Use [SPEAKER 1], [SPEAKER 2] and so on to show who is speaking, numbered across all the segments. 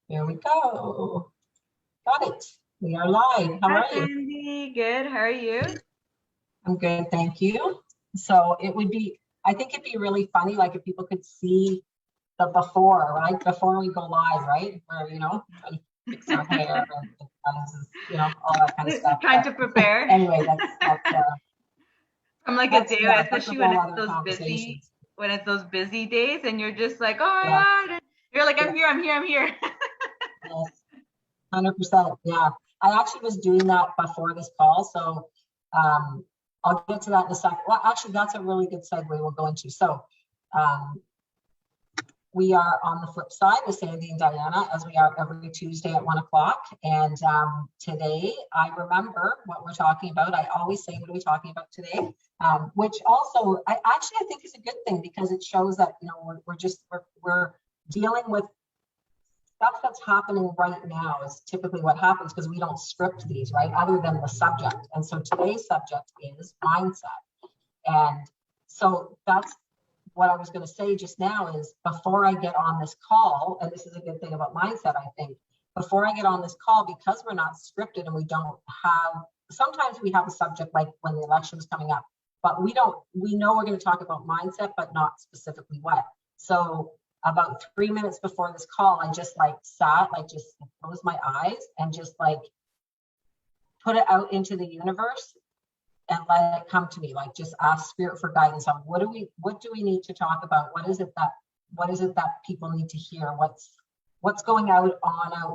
[SPEAKER 1] Here we go. Got it. We are live. How
[SPEAKER 2] Hi,
[SPEAKER 1] are you?
[SPEAKER 2] Sandy. Good. How are you?
[SPEAKER 1] I'm good, thank you. So it would be, I think it'd be really funny, like if people could see the before, right? Before we go live, right? Where, trying to fix our hair and the glasses, all that kind of stuff.
[SPEAKER 2] Trying to
[SPEAKER 1] But
[SPEAKER 2] prepare
[SPEAKER 1] anyway,
[SPEAKER 2] from like a
[SPEAKER 1] that's
[SPEAKER 2] day,
[SPEAKER 1] yeah, that's a
[SPEAKER 2] especially when
[SPEAKER 1] whole
[SPEAKER 2] it's
[SPEAKER 1] other
[SPEAKER 2] those busy,
[SPEAKER 1] conversations.
[SPEAKER 2] when it's those busy days, and you're just like, oh my
[SPEAKER 1] Yeah,
[SPEAKER 2] God. And you're like,
[SPEAKER 1] yeah,
[SPEAKER 2] I'm here, I'm here, I'm here.
[SPEAKER 1] yes, 100%. Yeah. I actually was doing that before this call, so I'll get to that in a second. Well, actually, that's a really good segue we'll go into. So um, we are on the flip side with Sandy and Diana, as we are every Tuesday at 1 o'clock. And today, I remember what we're talking about. I always say, what are we talking about today? Which also, I think is a good thing, because it shows that, we're dealing with stuff that's happening right now is typically what happens, because we don't script these, right? Other than the subject. And so today's subject is mindset. And so that's what I was going to say just now, is before I get on this call, and this is a good thing about mindset, I think, before I get on this call, because we're not scripted and we don't have, sometimes we have a subject like when the election is coming up, but we know we're going to talk about mindset, but not specifically what. So about 3 minutes before this call, I just just closed my eyes and just put it out into the universe and let it come to me. Like, just ask spirit for guidance on what do we need to talk about? What is it that people need to hear? What's going out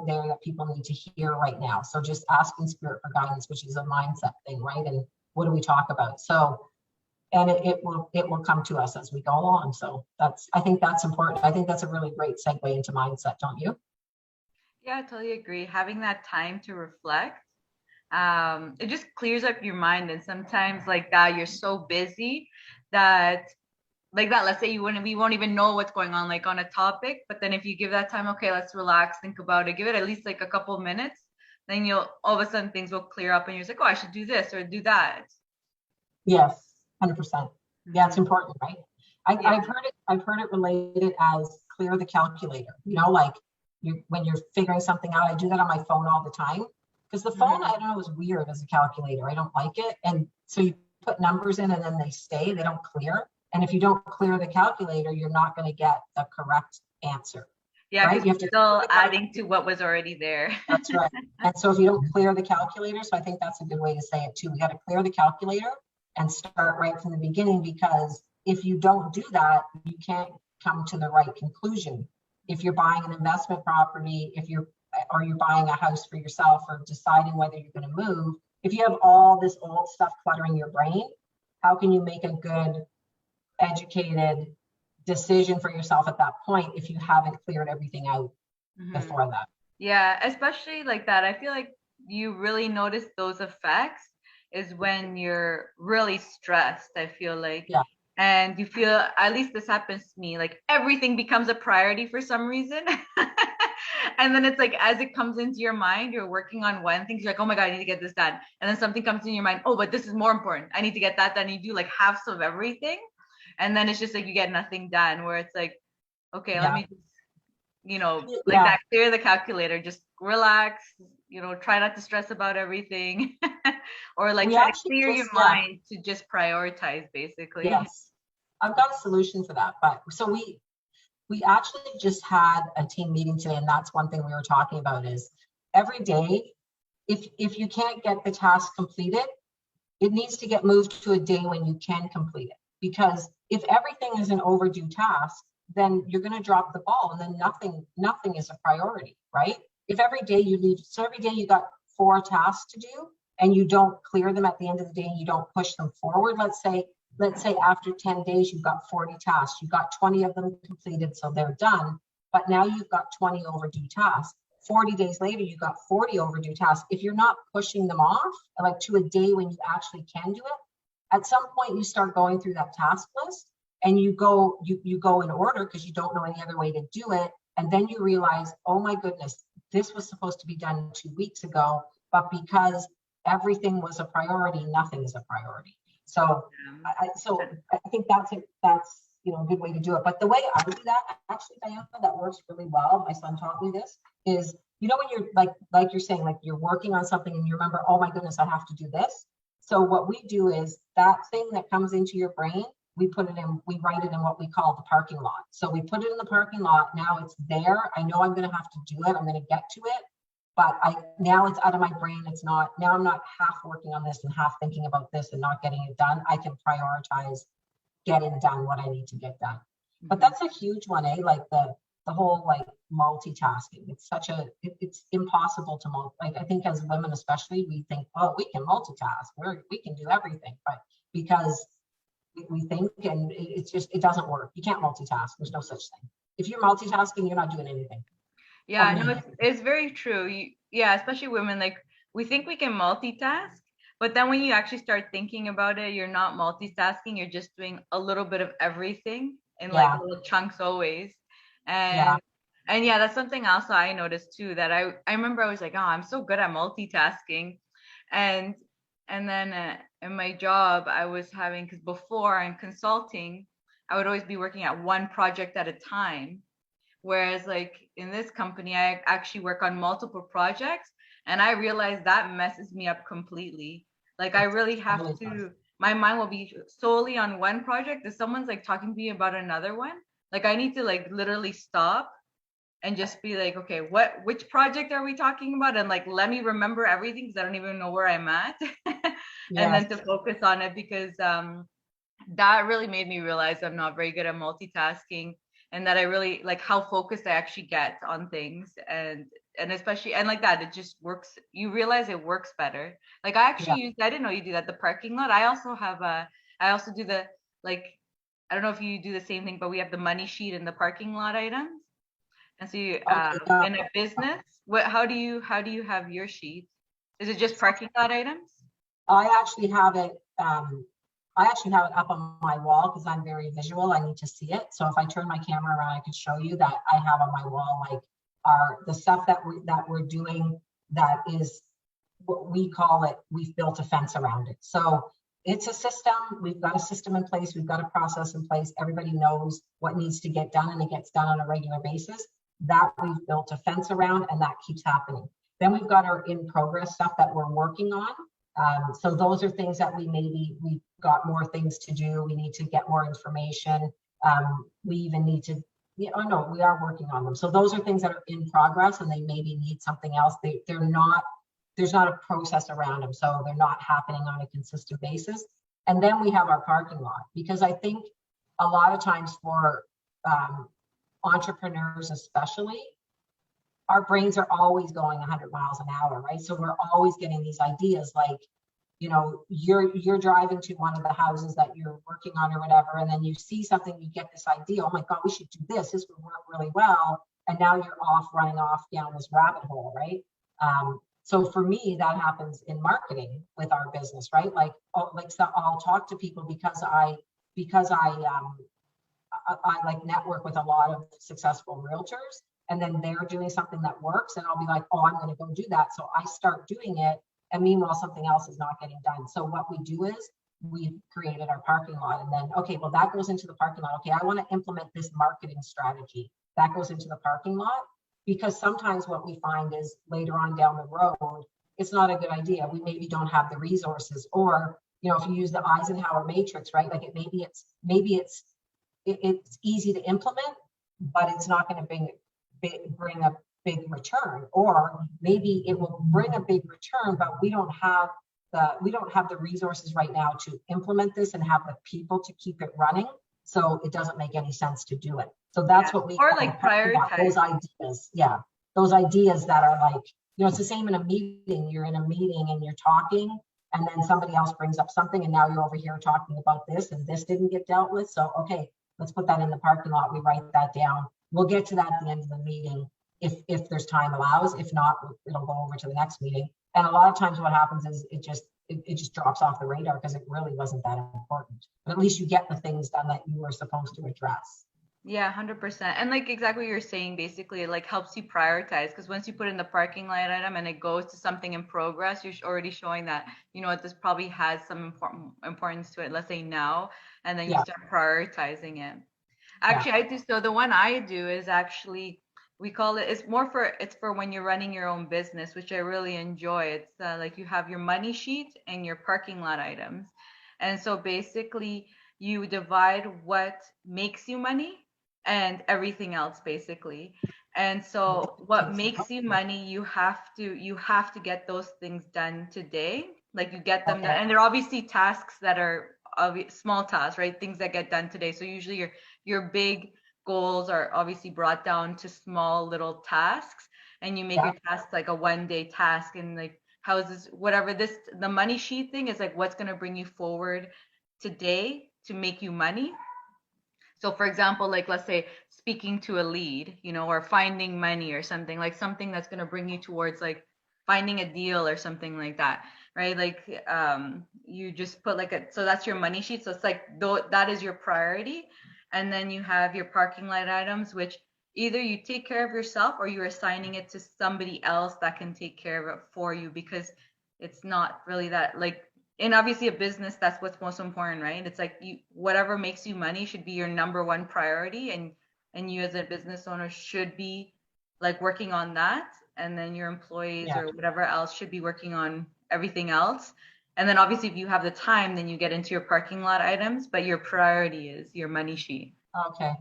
[SPEAKER 1] there that people need to hear right now? So just asking spirit for guidance, which is a mindset thing, right? And what do we talk about? So, and it will come to us as we go along. So I think that's important. I think that's a really great segue into mindset, don't you?
[SPEAKER 2] Yeah, I totally agree. Having that time to reflect, it just clears up your mind. And sometimes like that, you're so busy that like that, let's say we won't even know what's going on like on a topic, but then if you give that time, okay, let's relax, think about it, give it at least like a couple minutes, then you'll all of a sudden things will clear up and you're like, oh, I should do this or do that.
[SPEAKER 1] Yes, 100%. Yeah, it's
[SPEAKER 2] Mhm.
[SPEAKER 1] important, right?
[SPEAKER 2] Yeah.
[SPEAKER 1] I've heard it related as clear the calculator. Like when you're figuring something out. I do that on my phone all the time, because the phone, I
[SPEAKER 2] Mhm.
[SPEAKER 1] don't know, is weird as a calculator. I don't like it, and so you put numbers in and then they stay. They don't clear. And if you don't clear the calculator, you're not going to get the correct answer,
[SPEAKER 2] Yeah,
[SPEAKER 1] right?
[SPEAKER 2] because
[SPEAKER 1] You have to
[SPEAKER 2] we're
[SPEAKER 1] clear
[SPEAKER 2] still
[SPEAKER 1] the
[SPEAKER 2] adding to
[SPEAKER 1] calculator.
[SPEAKER 2] what was already there.
[SPEAKER 1] That's right. And so if you don't clear the calculator, so I think that's a good way to say it too. We got to clear the calculator and start right from the beginning, because if you don't do that, you can't come to the right conclusion. If you're buying an investment property, or you're buying a house for yourself, or deciding whether you're going to move, if you have all this old stuff cluttering your brain, how can you make a good, educated decision for yourself at that point if you haven't cleared everything out
[SPEAKER 2] Mhm.
[SPEAKER 1] before that?
[SPEAKER 2] Yeah, especially like that. I feel like you really notice those effects is when you're really stressed, I feel like.
[SPEAKER 1] Yeah.
[SPEAKER 2] And you feel, at least this happens to me, like everything becomes a priority for some reason. And then it's like, as it comes into your mind, you're working on one thing. You're like, oh my God, I need to get this done. And then something comes in your mind, oh, but this is more important. I need to get that done. You do like halves of everything. And then it's just like you get nothing done, where it's like, okay, let
[SPEAKER 1] Yeah.
[SPEAKER 2] me just like
[SPEAKER 1] Yeah.
[SPEAKER 2] that, clear the calculator, just relax, try not to stress about everything. Or like
[SPEAKER 1] We
[SPEAKER 2] try to
[SPEAKER 1] actually
[SPEAKER 2] clear your
[SPEAKER 1] just, yeah,
[SPEAKER 2] mind to just prioritize basically.
[SPEAKER 1] yes. I've got a solution for that. But so we actually just had a team meeting today, and that's one thing we were talking about, is every day, if you can't get the task completed, it needs to get moved to a day when you can complete it. Because if everything is an overdue task, then you're going to drop the ball, and then nothing is a priority, right? If every day every day you got 4 tasks to do, and you don't clear them at the end of the day, and you don't push them forward. Let's say after 10 days you've got 40 tasks, you've got 20 of them completed, so they're done, but now you've got 20 overdue tasks. 40 days later, you got 40 overdue tasks. If you're not pushing them off, like to a day when you actually can do it, at some point you start going through that task list, and you go in order, because you don't know any other way to do it. And then you realize, oh my goodness, this was supposed to be done 2 weeks ago, but because everything was a priority, nothing is a priority. So
[SPEAKER 2] Um,
[SPEAKER 1] I think that's it. That's a good way to do it. But the way I do that, actually, Diana, that works really well. My son taught me this is, when you're like you're saying, like you're working on something and you remember, oh my goodness, I have to do this. So what we do is that thing that comes into your brain, we write it in what we call the parking lot. So we put it in the parking lot. Now it's there. I know I'm going to have to do it. I'm going to get to it. But now it's out of my brain. Now I'm not half working on this and half thinking about this and not getting it done. I can prioritize getting done what I need to get done. But that's a huge one, eh? Like the whole like multitasking. It's impossible to like, I think as women especially, we think, oh, we can multitask. We can do everything, but because we think, and it doesn't work. You can't multitask. There's no such thing. If you're multitasking, you're not doing anything.
[SPEAKER 2] Yeah, no, it's very true. Yeah, especially women, like we think we can multitask, but then when you actually start thinking about it, you're not multitasking, you're just doing a little bit of everything in like little chunks always.
[SPEAKER 1] Yeah.
[SPEAKER 2] And yeah, that's something else I noticed too, that I remember I was like, oh, I'm so good at multitasking. And and then in my job, I was having, because before in consulting, I would always be working at one project at a time. Whereas like in this company, I actually work on multiple projects, and I realize that messes me up completely. Like I really have to, my mind will be solely on one project. If someone's like talking to me about another one, like I need to like literally stop and just be like, okay, which project are we talking about? And like, let me remember everything because I don't even know where I'm at. And then to focus on it, because that really made me realize I'm not very good at multitasking, and that I really like how focused I actually get on things, and especially, and like that it just works. You realize it works better. Like I actually I didn't know you do that, the parking lot. I also do the, like, I don't know if you do the same thing, but we have the money sheet and the parking lot items. And so you, in a business, how do you have your sheet? Is it just parking lot items?
[SPEAKER 1] I actually have it. I actually have it up on my wall because I'm very visual. I need to see it. So if I turn my camera around, I can show you that I have on my wall like the stuff that we're doing. That is what we call it. We've built a fence around it. So it's a system. We've got a system in place. We've got a process in place. Everybody knows what needs to get done, and it gets done on a regular basis. That we've built a fence around, and that keeps happening. Then we've got our in progress stuff that we're working on. So those are things that we've got more things to do. We need to get more information. We even need to, no, we are working on them. So those are things that are in progress, and they maybe need something else. They're not, there's not a process around them. So they're not happening on a consistent basis. And then we have our parking lot, because I think a lot of times for entrepreneurs, especially, our brains are always going 100 miles an hour, right? So we're always getting these ideas like, you're driving to one of the houses that you're working on or whatever, and then you see something, you get this idea, oh my God, we should do this. This would work really well. And now you're running off down this rabbit hole, right? So for me, that happens in marketing with our business, right? Like, so I'll talk to people because I like network with a lot of successful realtors, and then they're doing something that works, and I'll be like, oh, I'm going to go do that. So I start doing it, and meanwhile something else is not getting done. So what we do is we created our parking lot, and then, okay, well, that goes into the parking lot. Okay, I want to implement this marketing strategy. That goes into the parking lot, because sometimes what we find is later on down the road, it's not a good idea. We maybe don't have the resources, or if you use the Eisenhower matrix, right? Like it's easy to implement, but it's not going to bring a big return. Or maybe it will bring a big return, but we don't have the resources right now to implement this and have the people to keep it running. So it doesn't make any sense to do it. So that's what we
[SPEAKER 2] or like prioritize
[SPEAKER 1] those ideas. Yeah, those ideas that are like, it's the same in a meeting. You're in a meeting and you're talking, and then somebody else brings up something, and now you're over here talking about this, and this didn't get dealt with. So okay, let's put that in the parking lot. We write that down. We'll get to that at the end of the meeting if there's time allows. If not, it'll go over to the next meeting. And a lot of times what happens is it just drops off the radar because it really wasn't that important. But at least you get the things done that you were supposed to address.
[SPEAKER 2] Yeah, 100%. And like exactly what you're saying, basically, it like helps you prioritize, because once you put in the parking lot item and it goes to something in progress, you're already showing that, this probably has some importance to it, let's say now, and then you start prioritizing it.
[SPEAKER 1] Yeah.
[SPEAKER 2] Actually, I do. So the one I do is actually, we call it, it's for when you're running your own business, which I really enjoy. It's like you have your money sheet and your parking lot items. And so basically you divide what makes you money and everything else basically. And so what makes you money, you have to get those things done today. Like you get them done.
[SPEAKER 1] Okay.
[SPEAKER 2] And they're obviously tasks that are small tasks, right? Things that get done today. So usually your big goals are obviously brought down to small little tasks, and you make
[SPEAKER 1] Yeah.
[SPEAKER 2] your task like a 1 day task. And like, how is this, whatever this, the money sheet thing is like what's going to bring you forward today to make you money. So for example, like let's say speaking to a lead, or finding money or something, like something that's going to bring you towards like finding a deal or something like that, right? Like you just put like so that's your money sheet. So it's like that is your priority. And then you have your parking lot items, which either you take care of yourself or you're assigning it to somebody else that can take care of it for you, because it's not really that like, and obviously a business, that's what's most important, right? It's like you, whatever makes you money should be your number one priority, and you as a business owner should be like working on that, and then your employees
[SPEAKER 1] Yeah.
[SPEAKER 2] or whatever else should be working on everything else. And then obviously if you have the time, then you get into your parking lot items, but your priority is your money sheet.
[SPEAKER 1] Okay.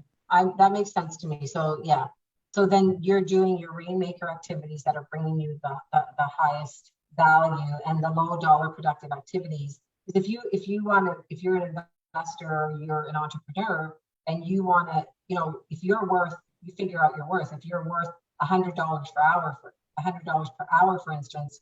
[SPEAKER 1] That makes sense to me. So yeah. So then you're doing your rainmaker activities that are bringing you the highest value, and the low dollar productive activities. Because if you're an investor or you're an entrepreneur and you want to, if you're worth, you figure out your worth. If you're worth $100 per hour, for instance,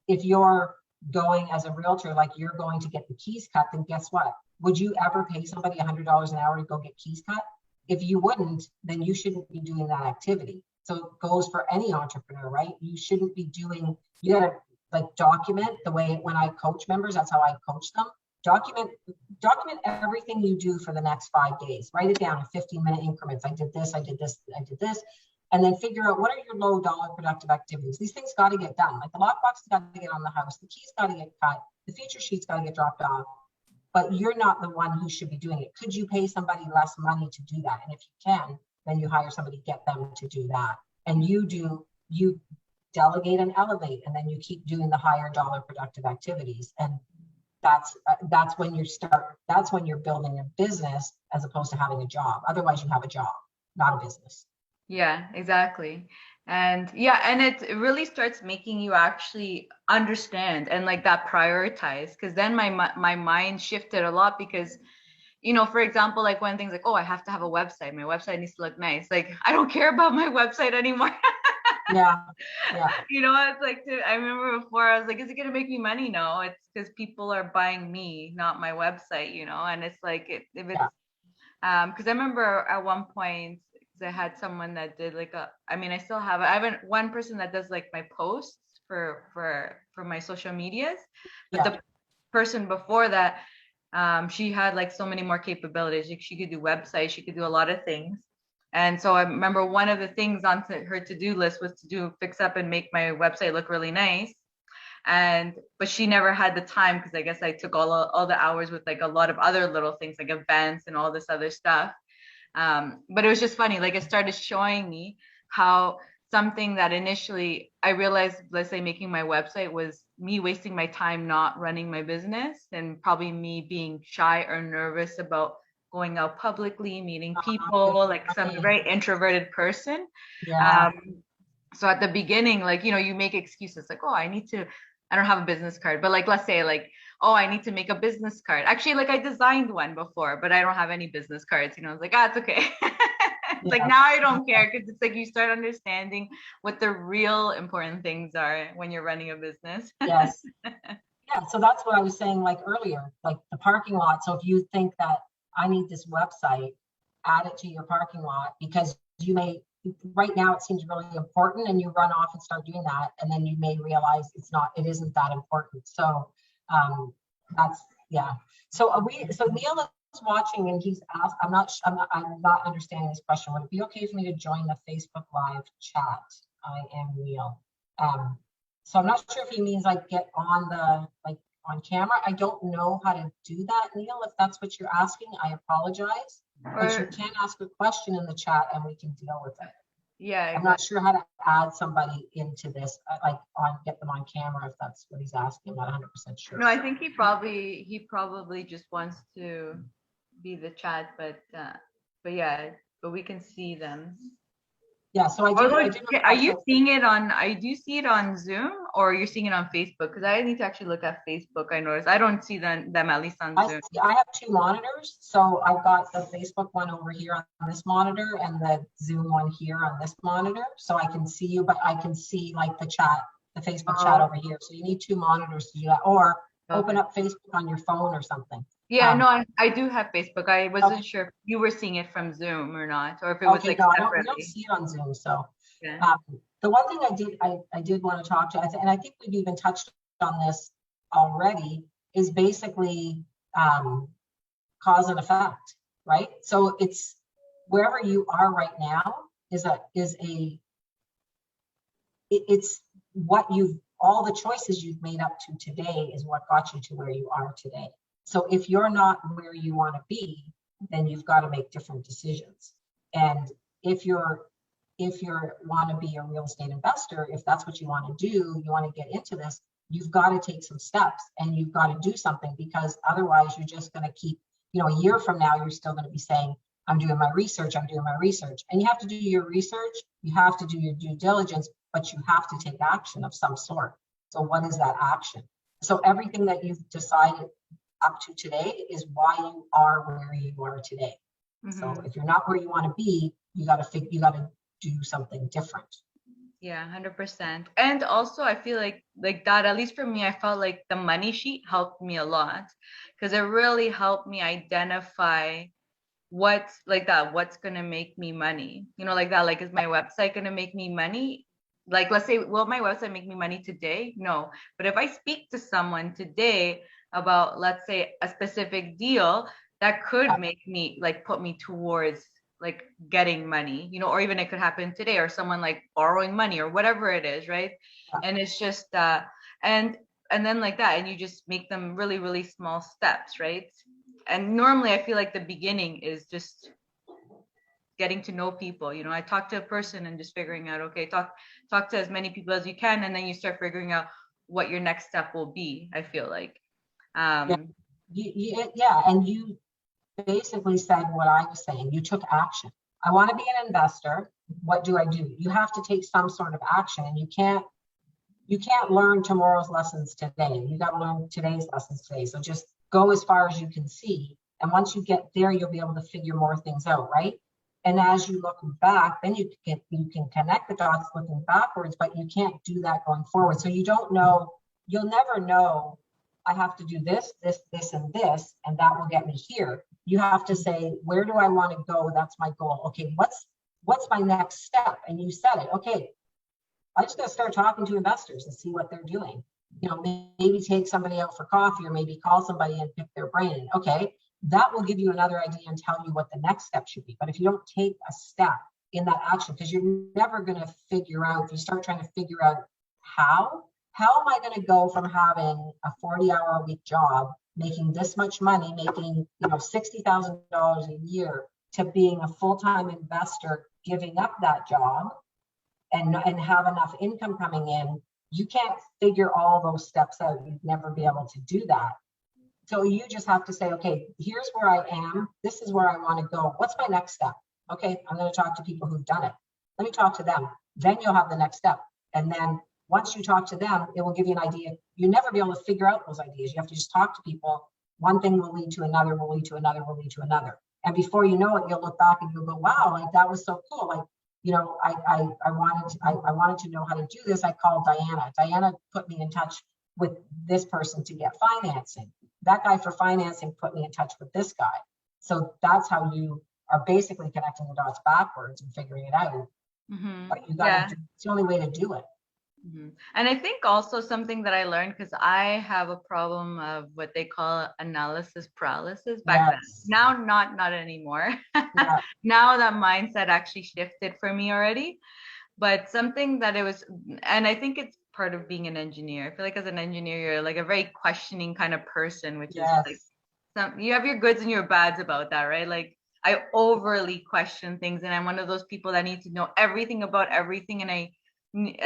[SPEAKER 1] if you're going as a realtor, like you're going to get the keys cut, then guess what? Would you ever pay somebody $100 an hour to go get keys cut? If you wouldn't, then you shouldn't be doing that activity. So it goes for any entrepreneur, right? You shouldn't be doing, you gotta like document the way when I coach members, that's how I coach them. Document, document everything you do for the next 5 days. Write it down in 15-minute increments. I did this, I did this, I did this, and then figure out what are your low dollar productive activities. These things got to get done. Like the lockbox has got to get on the house, the keys got to get cut, the feature sheet's got to get dropped off. But you're not the one who should be doing it. Could you pay somebody less money to do that? And if you can, then you hire somebody, get them to do that. And you delegate and elevate, and then you keep doing the higher dollar productive activities. And that's when that's when you're building a business as opposed to having a job. Otherwise you have a job, not a business.
[SPEAKER 2] Yeah, exactly. And yeah, and it really starts making you actually understand and like that prioritize, because then my mind shifted a lot. Because for example, like when things like, oh, I have to have a website, my website needs to look nice, like I don't care about my website anymore.
[SPEAKER 1] Yeah. Yeah.
[SPEAKER 2] It's like, I remember before I was like, is it gonna make me money? No, it's because people are buying me, not my website. And it's like if it's
[SPEAKER 1] Yeah.
[SPEAKER 2] because I remember at one point, 'cause I had someone that did like I mean, I still have it. I haven't one person that does like my posts for my social medias, but
[SPEAKER 1] Yeah.
[SPEAKER 2] the person before that, she had like so many more capabilities. Like she could do websites, she could do a lot of things. And so I remember one of the things on her to-do list was to fix up and make my website look really nice. But she never had the time, because I guess I took all the hours with like a lot of other little things like events and all this other stuff. But it was just funny, like it started showing me how something that initially I realized, let's say making my website, was me wasting my time not running my business, and probably me being shy or nervous about going out publicly, meeting people, like some
[SPEAKER 1] Right.
[SPEAKER 2] very introverted person.
[SPEAKER 1] Yeah.
[SPEAKER 2] um, so at the beginning, like, you make excuses like, oh, I don't have a business card, but like, let's say like, oh, I need to make a business card. Actually, like I designed one before, but I don't have any business cards. I was like, it's okay. It's like
[SPEAKER 1] Yeah.
[SPEAKER 2] now I don't care, because it's like you start understanding what the real important things are when you're running a business.
[SPEAKER 1] Yes. Yeah, so that's what I was saying like earlier, like the parking lot. So if you think that I need this website, add it to your parking lot, because you may, right now it seems really important, and you run off and start doing that, and then you may realize it isn't that important. So that's, yeah. So Neil is watching, and he's asked, I'm not understanding this question. Would it be okay for me to join the Facebook Live chat? I am Neil. Um, so I'm not sure if he means like get on on camera. I don't know how to do that, Neil. If that's what you're asking, I apologize. But you
[SPEAKER 2] Or
[SPEAKER 1] can ask a question in the chat and we can deal with it.
[SPEAKER 2] yeah,
[SPEAKER 1] I'm not
[SPEAKER 2] exactly.
[SPEAKER 1] sure how to add somebody into this, like get them on camera if that's what he's asking. I'm not 100% sure.
[SPEAKER 2] No, I think he probably just wants to be the chat, but yeah, but we can see them.
[SPEAKER 1] Yeah, so
[SPEAKER 2] Although,
[SPEAKER 1] I did
[SPEAKER 2] are
[SPEAKER 1] reply
[SPEAKER 2] you
[SPEAKER 1] to.
[SPEAKER 2] seeing it on? I do you see it on Zoom or you're seeing it on Facebook? Because I need to actually look at Facebook. I noticed I don't see them at least on
[SPEAKER 1] I
[SPEAKER 2] Zoom.
[SPEAKER 1] see, I have two monitors, so I've got the Facebook one over here on this monitor and the Zoom one here on this monitor. So I can see you, but I can see like the chat, the Facebook chat
[SPEAKER 2] Oh,
[SPEAKER 1] over here. So you need two monitors to do that, or open
[SPEAKER 2] okay.
[SPEAKER 1] up Facebook on your phone or something.
[SPEAKER 2] Yeah,
[SPEAKER 1] Um,
[SPEAKER 2] no, I do have Facebook. I
[SPEAKER 1] okay,
[SPEAKER 2] wasn't sure if you were seeing it from Zoom or not, or if it was
[SPEAKER 1] okay,
[SPEAKER 2] like
[SPEAKER 1] no, I don't. We don't
[SPEAKER 2] separately.
[SPEAKER 1] see it on Zoom. So
[SPEAKER 2] Yeah.
[SPEAKER 1] um, the one thing I did want to talk to, and I think we've even touched on this already, is basically cause and effect, right? So it's wherever you are right now it's what you've all the choices you've made up to today is what got you to where you are today. So if you're not where you want to be, then you've got to make different decisions. And if you want to be a real estate investor, if that's what you want to do, you want to get into this, you've got to take some steps and you've got to do something, because otherwise you're just going to keep, a year from now, you're still going to be saying, I'm doing my research, I'm doing my research. And you have to do your research, you have to do your due diligence, but you have to take action of some sort. So what is that action? So everything that you've decided up to today is why you are where you are today. So
[SPEAKER 2] Mm-hmm.
[SPEAKER 1] if you're not where you want to be, you got to do something different.
[SPEAKER 2] Yeah, 100%. And also, I feel like that, at least for me, I felt like the money sheet helped me a lot because it really helped me identify what's gonna make me money. Like that, like, is my website gonna make me money? Like, let's say, will my website make me money today? No. But if I speak to someone today about, let's say, a specific deal, that could make me like put me towards like getting money, or even it could happen today, or someone like borrowing money or whatever it is, right? And it's just and and then like that, and you just make them really, really small steps, right? And normally I feel like the beginning is just getting to know people. I talk to a person and just figuring out, okay, talk to as many people as you can, and then you start figuring out what your next step will be, I feel like.
[SPEAKER 1] Yeah, yeah, and you basically said what I was saying. You took action. I want to be an investor. What do I do? You have to take some sort of action, and you can't learn tomorrow's lessons today. You got to learn today's lessons today. So just go as far as you can see. And once you get there, you'll be able to figure more things out, right? And as you look back, then you can connect the dots looking backwards, but you can't do that going forward. So you don't know, you'll never know, I have to do this, this, and that will get me here. You have to say, where do I want to go? That's my goal. Okay, what's my next step? And you said it. Okay, I just got to start talking to investors and see what they're doing. Maybe take somebody out for coffee, or maybe call somebody and pick their brain. Okay, that will give you another idea and tell you what the next step should be. But if you don't take a step in that action, because you're never going to figure out, if you start trying to figure out how am I going to go from having a 40-hour-a-week job, making this much money, making $60,000 a year, to being a full-time investor, giving up that job and have enough income coming in. You can't figure all those steps out. You'd never be able to do that. So you just have to say, okay, here's where I am. This is where I want to go. What's my next step? Okay, I'm going to talk to people who've done it. Let me talk to them. Then you'll have the next step. And then once you talk to them, it will give you an idea. You'll never be able to figure out those ideas. You have to just talk to people. One thing will lead to another, will lead to another, will lead to another. And before you know it, you'll look back and you'll go, wow, like that was so cool. Like, I wanted to know how to do this. I called Diana. Diana put me in touch with this person to get financing. That guy for financing put me in touch with this guy. So that's how you are basically connecting the dots backwards and figuring it out.
[SPEAKER 2] Mm-hmm.
[SPEAKER 1] But you got
[SPEAKER 2] Yeah.
[SPEAKER 1] to it's the only way to do it.
[SPEAKER 2] Mm-hmm. And I think also something that I learned, because I have a problem of what they call analysis paralysis back then.
[SPEAKER 1] Yes.
[SPEAKER 2] Now, not anymore.
[SPEAKER 1] Yeah.
[SPEAKER 2] Now that mindset actually shifted for me already. But something that it was, and I think it's part of being an engineer. I feel like as an engineer, you're like a very questioning kind of person, which is like
[SPEAKER 1] Yes.
[SPEAKER 2] you have your goods and your bads about that, right? Like I overly question things, and I'm one of those people that need to know everything about everything. And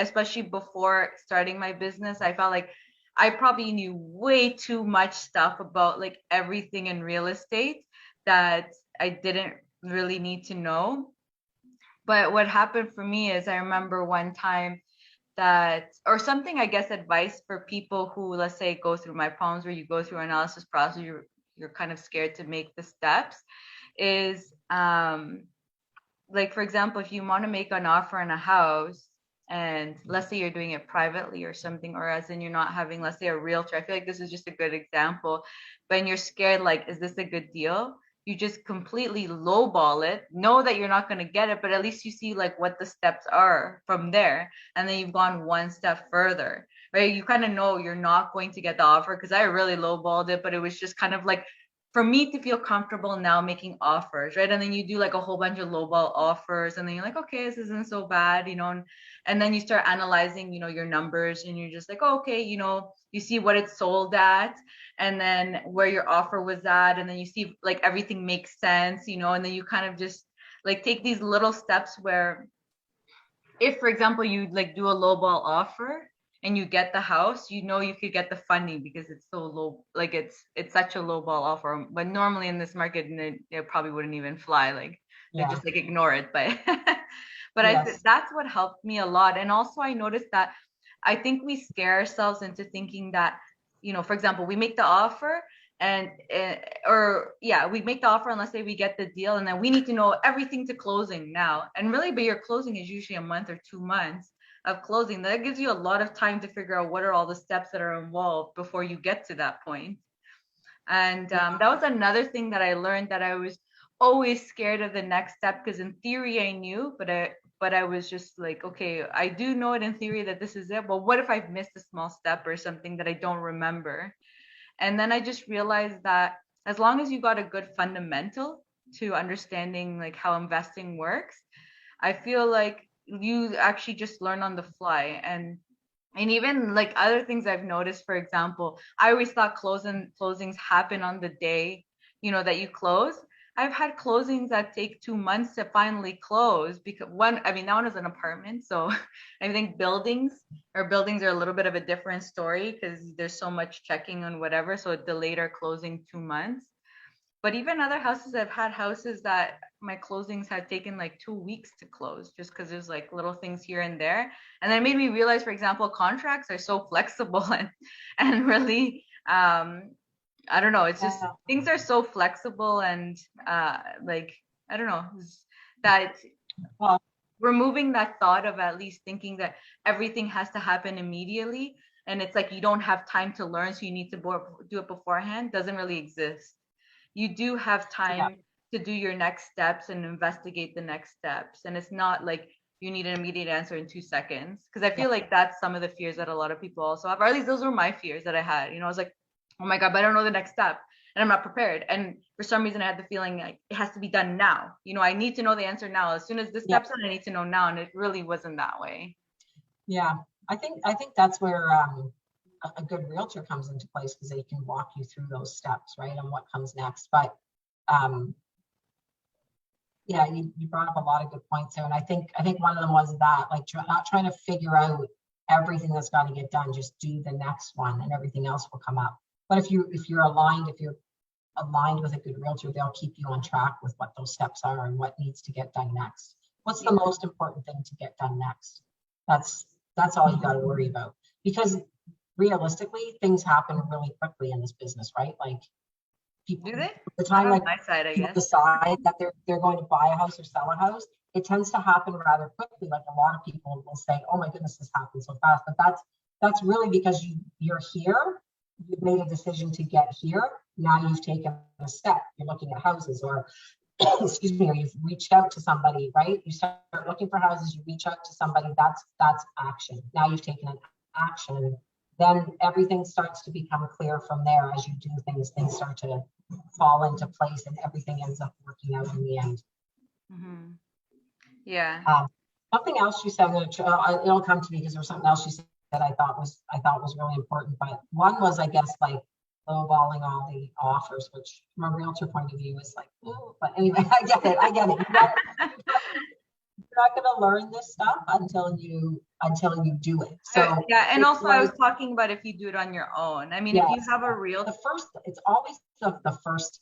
[SPEAKER 2] especially before starting my business, I felt like I probably knew way too much stuff about like everything in real estate that I didn't really need to know. But what happened for me is I remember one time that, or something, I guess, advice for people who, let's say, go through my problems where you go through analysis process, you're kind of scared to make the steps, is like, for example, if you want to make an offer on a house, and let's say you're doing it privately or something, or as in you're not having, let's say, a realtor. I feel like this is just a good example. When you're scared, like, is this a good deal? You just completely lowball it, know that you're not going to get it, but at least you see like what the steps are from there. And then you've gone one step further, right? You kind of know you're not going to get the offer, because I really lowballed it, but it was just kind of like for me to feel comfortable now making offers, right? And then you do like a whole bunch of lowball offers, and then you're like, okay, this isn't so bad, and then you start analyzing, your numbers, and you're just like, oh, okay, you see what it's sold at, and then where your offer was at, and then you see like everything makes sense, and then you kind of just like take these little steps where, if for example you like do a lowball offer and you get the house, you could get the funding because it's so low, like it's such a lowball offer. But normally in this market, it probably wouldn't even fly. Like they
[SPEAKER 1] Yeah.
[SPEAKER 2] just like ignore it. But
[SPEAKER 1] Yes.
[SPEAKER 2] that's what helped me a lot. And also I noticed that I think we scare ourselves into thinking that, for example, we make the offer and or yeah, we make the offer, and let's say we get the deal, and then we need to know everything to closing now. And really, but your closing is usually a month or 2 months of closing. That gives you a lot of time to figure out what are all the steps that are involved before you get to that point. And that was another thing that I learned, that I was always scared of the next step, because in theory I knew, but I was just like, okay, I do know it in theory that this is it, but what if I've missed a small step or something that I don't remember? And then I just realized that as long as you got a good fundamental to understanding like how investing works, I feel like you actually just learn on the fly. And even like other things I've noticed, for example, I always thought closings happen on the day, that you close. I've had closings that take 2 months to finally close, because I mean, that one is an apartment. So I think buildings are a little bit of a different story, because there's so much checking on whatever. So it delayed our closing 2 months. But even other houses, I've had houses that my closings had taken like 2 weeks to close, just because there's like little things here and there. And then it made me realize, for example, contracts are so flexible and really, I don't know, it's just
[SPEAKER 1] Yeah.
[SPEAKER 2] things are so flexible, and like, I don't know, that
[SPEAKER 1] Well,
[SPEAKER 2] removing that thought of at least thinking that everything has to happen immediately, and it's like you don't have time to learn, so you need to do it beforehand, doesn't really exist. You do have
[SPEAKER 1] yeah.
[SPEAKER 2] time to do your next steps and investigate the next steps. And it's not like you need an immediate answer in 2 seconds. Because I
[SPEAKER 1] Yeah.
[SPEAKER 2] feel like that's some of the fears that a lot of people also have, or at least those were my fears that I had. I was like, oh my God, but I don't know the next step, and I'm not prepared. And for some reason, I had the feeling like it has to be done now. I need to know the answer now. As soon as this
[SPEAKER 1] Yeah.
[SPEAKER 2] step's done, I need to know now. And it really wasn't that way.
[SPEAKER 1] Yeah. I think that's where a good realtor comes into place, because they can walk you through those steps, right, and what comes next. But um, yeah, you brought up a lot of good points there, and I think one of them was that, like, not trying to figure out everything that's got to get done. Just do the next one, and everything else will come up. But if you're aligned with a good realtor, they'll keep you on track with what those steps are and what needs to get done next. What's the
[SPEAKER 2] Yeah.
[SPEAKER 1] most important thing to get done next? That's all you got to worry about, because realistically, things happen really quickly in this business, right? Like, people,
[SPEAKER 2] Do they?
[SPEAKER 1] the
[SPEAKER 2] Not
[SPEAKER 1] time
[SPEAKER 2] on
[SPEAKER 1] like
[SPEAKER 2] my side, I
[SPEAKER 1] people
[SPEAKER 2] guess.
[SPEAKER 1] decide that they're going to buy a house or sell a house, it tends to happen rather quickly. Like, a lot of people will say, "Oh my goodness, this happened so fast," but that's really because you're here. You've made a decision to get here. Now you've taken a step. You're looking at houses, or excuse me, or you've reached out to somebody, right? You start looking for houses, you reach out to somebody, that's action. Now you've taken an action. Then everything starts to become clear from there. As you do things start to fall into place, and everything ends up working out in the end.
[SPEAKER 2] Hmm. Yeah.
[SPEAKER 1] Um, Something else you said, it'll come to me, because there was something else you said that I thought was really important. But one was, I guess, like, lowballing all the offers, which from a realtor point of view is like, ooh, but anyway, I get it. I get it. You're not going to learn this stuff until you do it. So
[SPEAKER 2] Yeah, and
[SPEAKER 1] it's
[SPEAKER 2] also I
[SPEAKER 1] like,
[SPEAKER 2] was talking about if you do it on your own. I mean, if you
[SPEAKER 1] yes,
[SPEAKER 2] have a real,
[SPEAKER 1] it's always the first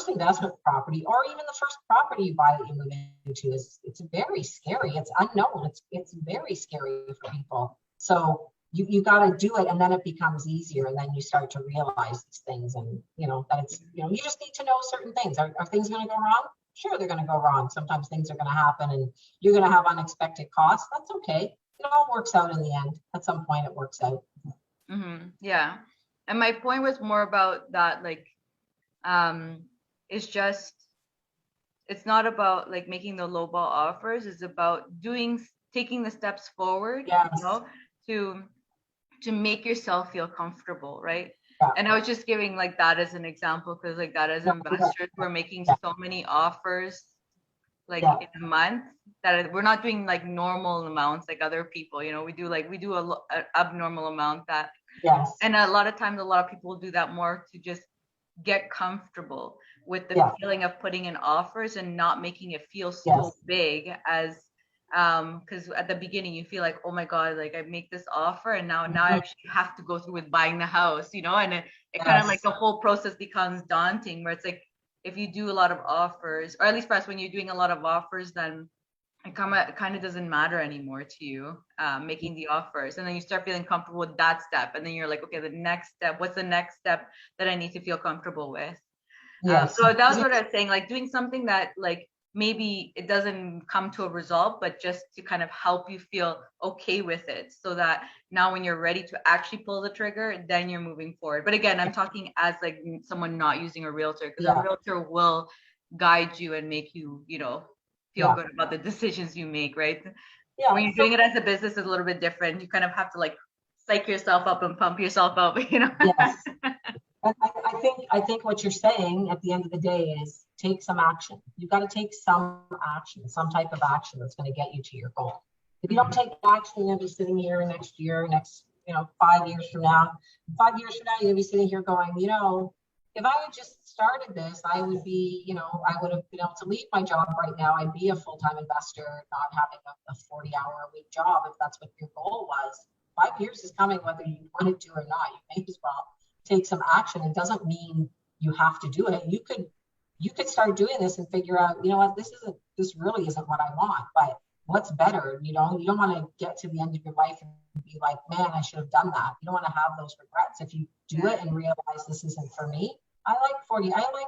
[SPEAKER 1] investment property, or even the first property you buy that you move into, is it's very scary. It's unknown. It's very scary for people. So you got to do it, and then it becomes easier, and then you start to realize these things, and that it's you just need to know certain things. Are things going to go wrong? Sure, they're going to go wrong. Sometimes things are going to happen, and you're going to have unexpected costs. That's okay. It all works out in the end. At some point, it works out.
[SPEAKER 2] yeah. And my point was more about that, like, um, it's just, it's not about like making the lowball offers. It's about taking the steps forward,
[SPEAKER 1] Yes.
[SPEAKER 2] to make yourself feel comfortable, right?
[SPEAKER 1] Yeah.
[SPEAKER 2] And I was just giving like that as an example because like that as
[SPEAKER 1] Yeah.
[SPEAKER 2] investors, we're making
[SPEAKER 1] Yeah.
[SPEAKER 2] so many offers like
[SPEAKER 1] Yeah.
[SPEAKER 2] in a month that we're not doing like normal amounts like other people. We do a abnormal amount that,
[SPEAKER 1] Yes.
[SPEAKER 2] and a lot of times a lot of people do that more to just get comfortable with the
[SPEAKER 1] Yeah.
[SPEAKER 2] feeling of putting in offers and not making it feel so
[SPEAKER 1] Yes.
[SPEAKER 2] big as because at the beginning you feel like, oh my god, like I make this offer and now I
[SPEAKER 1] Mhm.
[SPEAKER 2] actually have to go through with buying the house, and it kind of like
[SPEAKER 1] Yes.
[SPEAKER 2] the whole process becomes daunting where it's like if you do a lot of offers, or at least for us when you're doing a lot of offers, then it kind of doesn't matter anymore to you, making the offers, and then you start feeling comfortable with that step, and then you're like, okay, the next step, what's the next step that I need to feel comfortable with?
[SPEAKER 1] Yes.
[SPEAKER 2] So that was what I was saying, like doing something that like maybe it doesn't come to a result, but just to kind of help you feel okay with it, so that now when you're ready to actually pull the trigger, then you're moving forward. But again, I'm talking as like someone not using a realtor, because a
[SPEAKER 1] Yeah.
[SPEAKER 2] realtor will guide you and make you, feel
[SPEAKER 1] Yeah.
[SPEAKER 2] good about the decisions you make, right?
[SPEAKER 1] Yeah.
[SPEAKER 2] When you're doing it as a business, it's a little bit different. You kind of have to like psych yourself up and pump yourself up.
[SPEAKER 1] Yes. And I think what you're saying at the end of the day is take some action. You've got to take some action, some type of action that's going to get you to your goal. If you don't take action, you'll be sitting here next year, 5 years from now. 5 years from now, you'll be sitting here going, if I had just started this, I would be, I would have been able to leave my job right now. I'd be a full-time investor, not having a 40-hour-a-week job, if that's what your goal was. 5 years is coming, whether you want to or not. You may as well take some action. It doesn't mean you have to do it. You could start doing this and figure out, what, this really isn't what I want, but what's better. You don't want to get to the end of your life and be like, man, I should have done that. You don't want to have those regrets. If you do it and realize this isn't for me, I like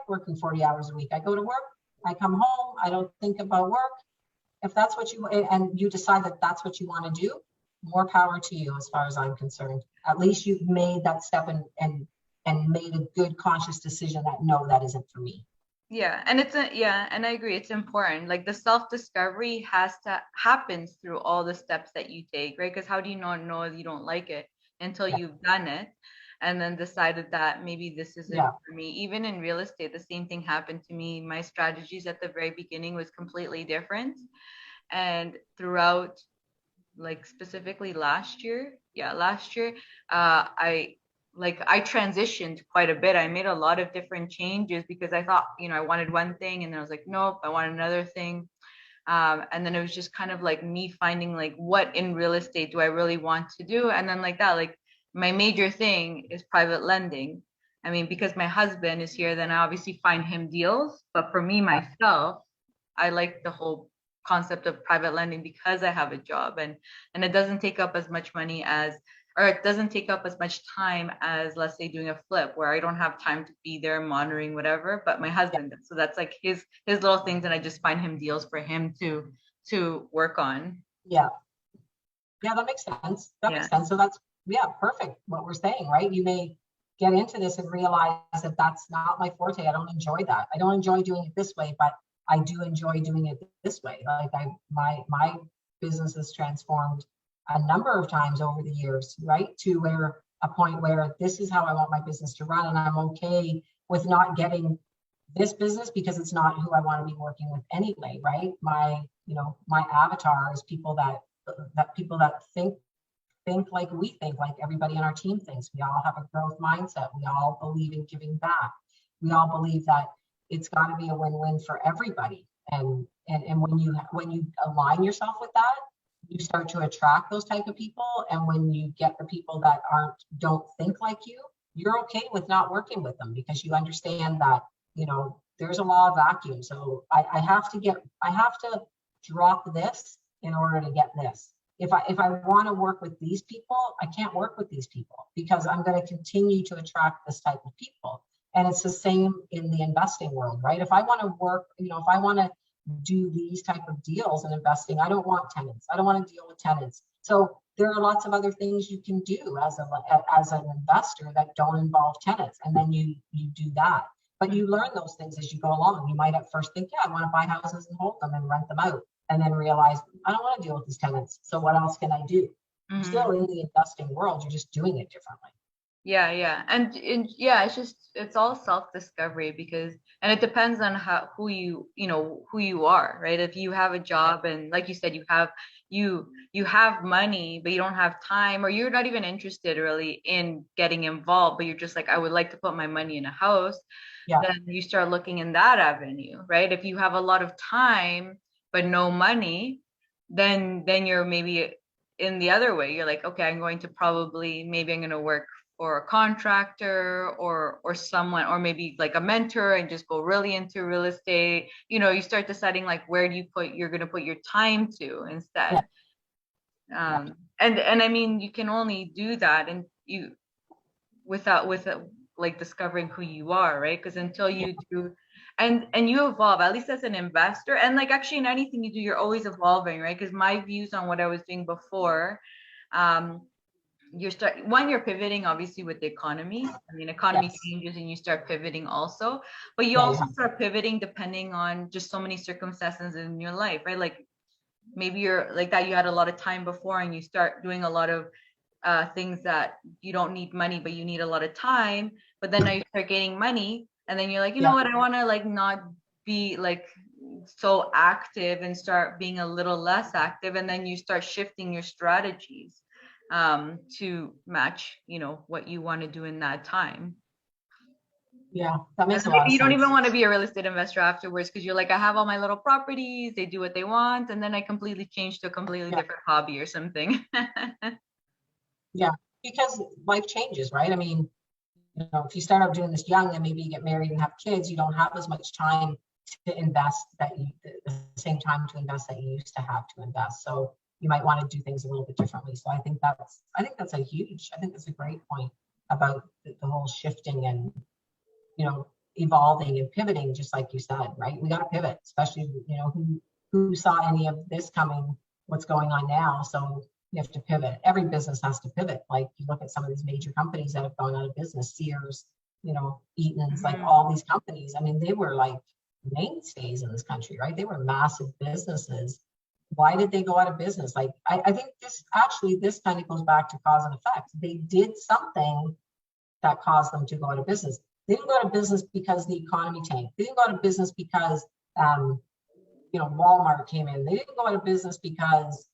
[SPEAKER 1] working 40 hours a week. I go to work, I come home, I don't think about work. If that's what you decide that that's what you want to do, more power to you as far as I'm concerned. At least you've made that step and made a good conscious decision that no, that isn't for me.
[SPEAKER 2] Yeah, and and I agree, it's important. Like the self-discovery has to happen through all the steps that you take, right? Because how do you not know you don't like it until
[SPEAKER 1] Yeah.
[SPEAKER 2] you've done it and then decided that maybe this isn't
[SPEAKER 1] Yeah.
[SPEAKER 2] for me. Even in real estate, the same thing happened to me. My strategies at the very beginning was completely different. And throughout, like specifically last year, I transitioned quite a bit. I made a lot of different changes because I thought, I wanted one thing, and then I was like, nope, I want another thing. And then it was just kind of like me finding like what in real estate do I really want to do, and then like that, like my major thing is private lending. I mean, because my husband is here, then I obviously find him deals. But for me myself, I like the whole concept of private lending because I have a job, and it doesn't take up as much money as, or it doesn't take up as much time as, let's say, doing a flip where I don't have time to be there monitoring whatever, but my husband does. So that's like his little things, and I just find him deals for him to work on.
[SPEAKER 1] Yeah. Yeah, that makes sense. That
[SPEAKER 2] Yeah.
[SPEAKER 1] makes sense. So that's, yeah, perfect what we're saying, right? You may get into this and realize that that's not my forte. I don't enjoy that. I don't enjoy doing it this way, but I do enjoy doing it this way. Like my business has transformed a number of times over the years, right? To where a point where this is how I want my business to run. And I'm okay with not getting this business because it's not who I want to be working with anyway, right? My avatar is people that think think like we think, like everybody on our team thinks. We all have a growth mindset. We all believe in giving back. We all believe that it's got to be a win-win for everybody. And when you align yourself with that, you start to attract those type of people. And when you get the people that don't think like you, you're okay with not working with them because you understand that, there's a law of vacuum. So I have to drop this in order to get this. If I want to work with these people, I can't work with these people because I'm going to continue to attract this type of people. And it's the same in the investing world, right? If I want to work, if I want to do these type of deals in investing, I don't want tenants. I don't want to deal with tenants. So there are lots of other things you can do as an investor that don't involve tenants. And then you do that. But you learn those things as you go along. You might at first think, yeah, I want to buy houses and hold them and rent them out. And then realize, I don't want to deal with these tenants. So what else can I do? You're still in the investing world. You're just doing it differently.
[SPEAKER 2] Yeah. And yeah, it's all self-discovery and it depends on who you are, right? If you have a job and like you said, you have money, but you don't have time, or you're not even interested really in getting involved, but you're just like, I would like to put my money in a house.
[SPEAKER 1] Yeah.
[SPEAKER 2] Then you start looking in that avenue, right? If you have a lot of time, but no money, then you're maybe in the other way. You're like, okay, I'm going to work for a contractor or someone, or maybe like a mentor and just go really into real estate. You start deciding like where you're going to put your time to instead.
[SPEAKER 1] Yeah.
[SPEAKER 2] And I mean, you can only do that and without like discovering who you are, right? Because until you do and you evolve, at least as an investor, and like actually in anything you do, you're always evolving, right? Because my views on what I was doing before, you're pivoting obviously with the economy. I mean, economy
[SPEAKER 1] Yes.
[SPEAKER 2] changes and you start pivoting also, but you
[SPEAKER 1] Yeah,
[SPEAKER 2] also start pivoting depending on just so many circumstances in your life, right? Like maybe you're like that, you had a lot of time before and you start doing a lot of things that you don't need money, but you need a lot of time. But then now you start getting money and then you're like, you know what, I want to like not be like so active and start being a little less active. And then you start shifting your strategies to match, what you want to do in that time.
[SPEAKER 1] Yeah, that makes
[SPEAKER 2] And
[SPEAKER 1] a lot
[SPEAKER 2] maybe
[SPEAKER 1] of
[SPEAKER 2] you don't
[SPEAKER 1] sense.
[SPEAKER 2] even want to be a real estate investor afterwards because you're like, I have all my little properties, they do what they want, and then I completely change to a completely different hobby or something.
[SPEAKER 1] Yeah, because life changes, right? I mean, if you start out doing this young and maybe you get married and have kids, you don't have as much time to invest the same time to invest that you used to have to invest. So you might want to do things a little bit differently. So I think that's a great point about the whole shifting and, evolving and pivoting, just like you said, right? We got to pivot, especially, who saw any of this coming, what's going on now. So you have to pivot. Every business has to pivot. Like you look at some of these major companies that have gone out of business, Sears, Eaton's, like all these companies. I mean, they were like mainstays in this country, right? They were massive businesses. Why did they go out of business? Like, I think this kind of goes back to cause and effect. They did something that caused them to go out of business. They didn't go out of business because the economy tanked. They didn't go out of business because, Walmart came in. They didn't go out of business because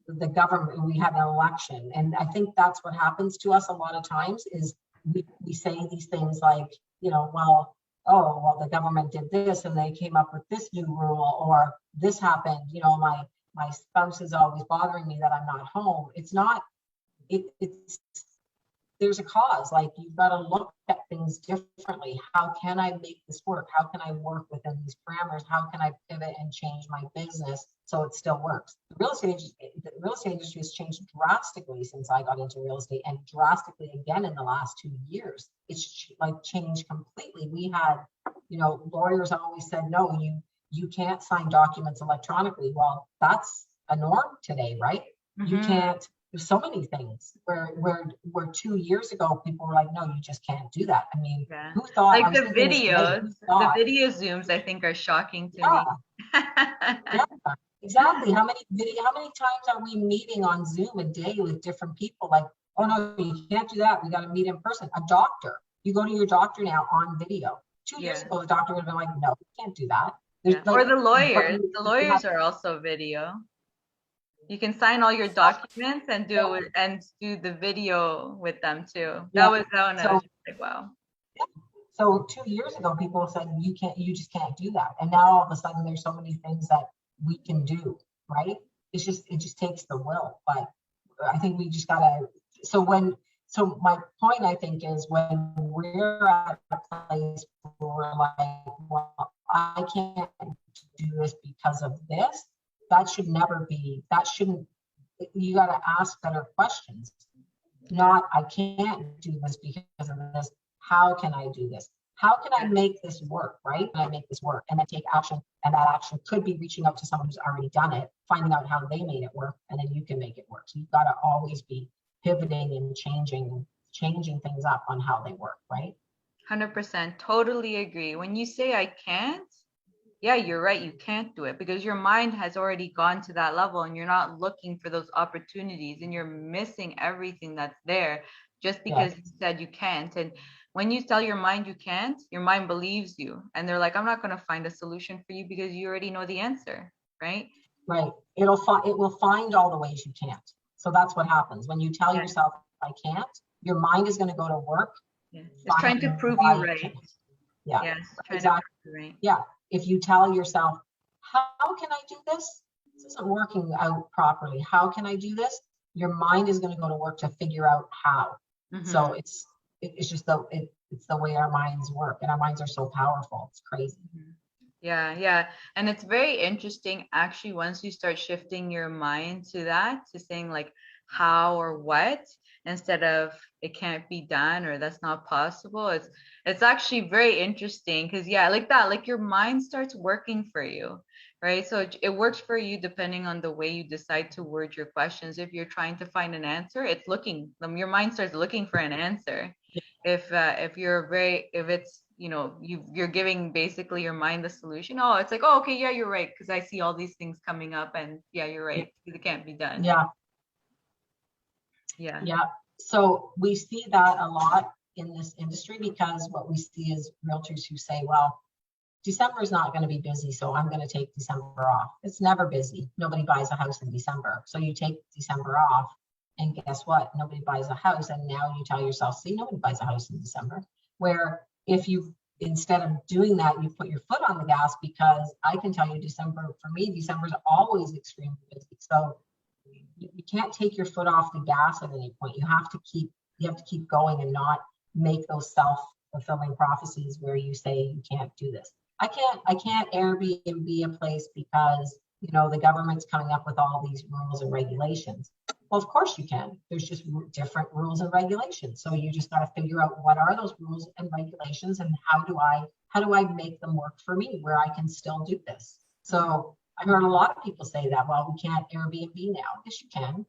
[SPEAKER 1] the government, we had an election. And I think that's what happens to us a lot of times is we say these things like, the government did this and they came up with this new rule, or this happened, my spouse is always bothering me that I'm not home. It's not, it's there's a cause. Like you've got to look at things differently. How can I make this work? How can I work within these parameters? How can I pivot and change my business so it still works? The real estate industry has changed drastically since I got into real estate, and drastically again in the last 2 years. It's like changed completely. We had, lawyers always said, no, you can't sign documents electronically. Well, that's a norm today, right? Mm-hmm. You can't. There's so many things where 2 years ago people were like, no, you just can't do that. I mean, who thought?
[SPEAKER 2] Like the video zooms, I think, are shocking to me.
[SPEAKER 1] Yeah, exactly. How many times are we meeting on Zoom a day with different people? Like, oh no, you can't do that. We got to meet in person. A doctor, you go to your doctor now on video. 2 years ago, the doctor would have been like, no, you can't do that.
[SPEAKER 2] Or the lawyers. The lawyers are also video. You can sign all your documents and do the video with them too.
[SPEAKER 1] Yeah.
[SPEAKER 2] That one I was
[SPEAKER 1] So,
[SPEAKER 2] just like, wow.
[SPEAKER 1] so 2 years ago, people said you just can't do that. And now all of a sudden there's so many things that we can do, right? It just takes the will. But I think we just gotta, so my point I think is when we're at a place where we're like, well, I can't do this because of this, that should never be, that shouldn't, you gotta ask better questions. Not, I can't do this because of this. How can I do this? How can I
[SPEAKER 2] Yeah.
[SPEAKER 1] make this work, right? Can I make this work? And then take action. And that action could be reaching out to someone who's already done it, finding out how they made it work, and then you can make it work. So you've got to always be pivoting and changing things up on how they work, right?
[SPEAKER 2] 100%. Totally agree. When you say I can't, yeah, you're right. You can't do it because your mind has already gone to that level and you're not looking for those opportunities and you're missing everything that's there just
[SPEAKER 1] Yeah,
[SPEAKER 2] because you said you can't. And when you tell your mind you can't, your mind believes you. And they're like, I'm not going to find a solution for you because you already know the answer, right?
[SPEAKER 1] right. It will find all the ways you can't. So that's what happens when you tell
[SPEAKER 2] Yeah.
[SPEAKER 1] yourself I can't. Your mind is going to go to work
[SPEAKER 2] Yeah. It's trying to
[SPEAKER 1] finding
[SPEAKER 2] prove
[SPEAKER 1] why
[SPEAKER 2] you
[SPEAKER 1] you
[SPEAKER 2] right.
[SPEAKER 1] can't. Yeah,
[SPEAKER 2] Yeah. It's trying to
[SPEAKER 1] exactly.
[SPEAKER 2] prove you right.
[SPEAKER 1] Yeah, if you tell yourself, how can I do this? This isn't working out properly. How can I do this? Your mind is going to go to work to figure out how.
[SPEAKER 2] Mm-hmm.
[SPEAKER 1] So it's just it's the way our minds work, and our minds are so powerful. It's crazy.
[SPEAKER 2] Mhm. Yeah, yeah. And it's very interesting actually once you start shifting your mind to that, to saying like how or what instead of it can't be done or that's not possible. It's actually very interesting because yeah, like that, like your mind starts working for you, right? So it works for you depending on the way you decide to word your questions. If you're trying to find an answer, it's looking, your mind starts looking for an answer. If you're very, if it's, you're giving basically your mind the solution, oh, it's like, oh, okay, yeah, you're right, because I see all these things coming up and yeah, you're
[SPEAKER 1] Yeah,
[SPEAKER 2] right, it can't be done.
[SPEAKER 1] yeah,
[SPEAKER 2] Yeah.
[SPEAKER 1] yeah. So we see that a lot in this industry because what we see is realtors who say, well, December is not going to be busy, so I'm going to take December off. It's never busy. Nobody buys a house in December. So you take December off, and guess what? Nobody buys a house. And now you tell yourself, see, nobody buys a house in December. Where if you, instead of doing that, you put your foot on the gas, because I can tell you December, for me, December is always extremely busy. So you can't take your foot off the gas at any point. You have to keep going and not make those self-fulfilling prophecies where you say you can't do this. I can't Airbnb a place because the government's coming up with all these rules and regulations. Well, of course you can. There's just different rules and regulations. So you just got to figure out what are those rules and regulations, and how do I make them work for me where I can still do this. So I heard a lot of people say that, well, we can't Airbnb now. Yes, you can.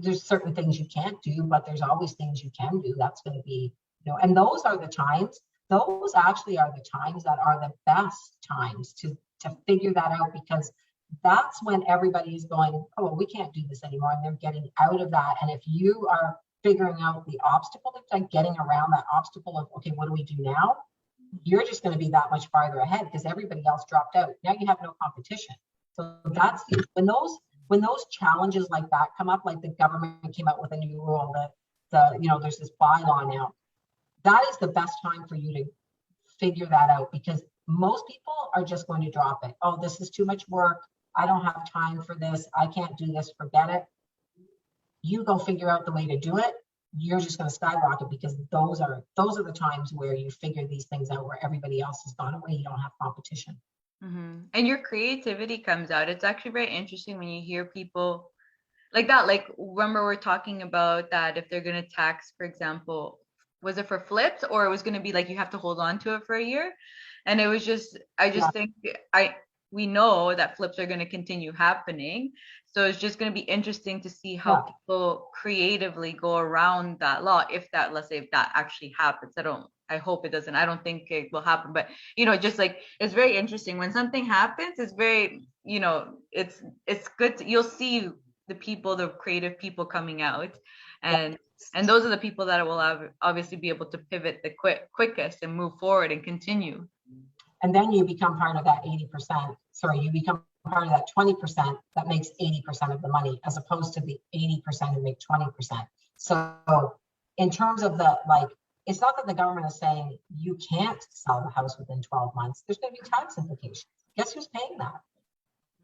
[SPEAKER 1] There's certain things you can't do, but there's always things you can do. That's going to be, and those actually are the times that are the best times to figure that out, because that's when everybody is going, oh, well, we can't do this anymore. And they're getting out of that. And if you are figuring out the obstacle, it's like getting around that obstacle of, okay, what do we do now? You're just going to be that much farther ahead because everybody else dropped out. Now you have no competition. So that's when those challenges like that come up, like the government came out with a new rule that there's this bylaw now. That is the best time for you to figure that out, because most people are just going to drop it. Oh, this is too much work. I don't have time for this. I can't do this. Forget it. You go figure out the way to do it. You're just going to skyrocket, because those are the times where you figure these things out, where everybody else has gone away. You don't have competition.
[SPEAKER 2] And your creativity comes out. It's actually very interesting when you hear people like that. Like, remember we're talking about that if they're going to tax, for example, was it for flips, or it was going to be like you have to hold on to it for a year? And it was just, I
[SPEAKER 1] Yeah,
[SPEAKER 2] just think we know that flips are going to continue happening. So it's just going to be interesting to see how
[SPEAKER 1] yeah,
[SPEAKER 2] people creatively go around that law. If that, let's say if that actually happens, I hope it doesn't. I don't think it will happen, but just like, it's very interesting when something happens. It's very, it's good you'll see the creative people coming out,
[SPEAKER 1] yeah.
[SPEAKER 2] and those are the people that will obviously be able to pivot the quickest and move forward and continue.
[SPEAKER 1] And then you become part of that 80%. Sorry, you become part of that 20% that makes 80% of the money, as opposed to the 80% who make 20%. So in terms of the, like, it's not that the government is saying you can't sell the house within 12 months. There's going to be tax implications. Guess who's paying that?